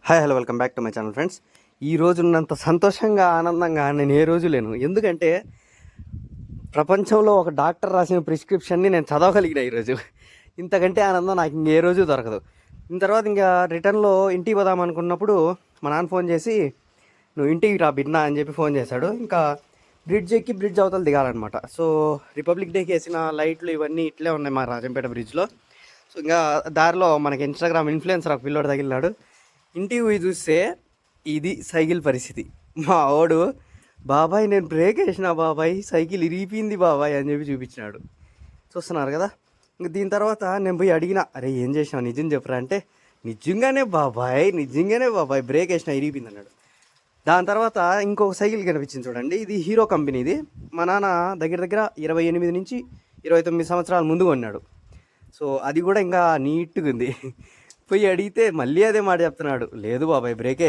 Hi hello welcome back to my channel friends. ఈ రోజు ఉన్నంత సంతోషంగా ఆనందంగా నేను ఏ రోజు లేను. ఎందుకంటే ప్రపంచంలో ఒక డాక్టర్ రాసిన ప్రిస్క్రిప్షన్ని నేను చదవగలిగిన ఈరోజు. ఇంతకంటే ఆనందం నాకు ఇంకే రోజు దొరకదు. దీని తర్వాత ఇంకా రిటర్న్లో ఇంటికి పోదాం అనుకున్నప్పుడు మా నాన్న ఫోన్ చేసి నువ్వు ఇంటికి రా బిన్నా అని చెప్పి ఫోన్ చేశాడు. ఇంకా బ్రిడ్జ్ ఎక్కి బ్రిడ్జ్ అవతల దిగాలన్నమాట. సో రిపబ్లిక్ డేకి వేసిన లైట్లు ఇవన్నీ ఇట్లే ఉన్నాయి మా రాజంపేట బ్రిడ్జ్లో. సో ఇంకా దారిలో మనకి ఇన్స్టాగ్రామ్ ఇన్ఫ్లుయెన్సర్ ఒక పిల్లోడు తగిలినాడు. ఇంటికి పోయి చూస్తే ఇది సైకిల్ పరిస్థితి. మా వాడు బాబాయ్ నేను బ్రేక్ వేసిన బాబాయ్ సైకిల్ ఇరిగిపోయింది బాబాయ్ అని చెప్పి చూపించినాడు. చూస్తున్నారు కదా. ఇంక దీని తర్వాత నేను పోయి అడిగిన, అరే ఏం చేసినావు నిజం చెప్పరా అంటే నిజంగానే బాబాయ్ బ్రేక్ వేసిన ఇరిగిపోయింది అన్నాడు. దాని తర్వాత ఇంకొక సైకిల్ కనిపించింది చూడండి. ఇది హీరో కంపెనీది. మా నాన్న దగ్గర 28 నుంచి 29 సంవత్సరాల ముందు కొన్నాడు. సో అది కూడా ఇంకా నీట్గా ఉంది. పోయి అడిగితే మళ్ళీ అదే మాట చెప్తున్నాడు, లేదు బాబాయ్ బ్రేకే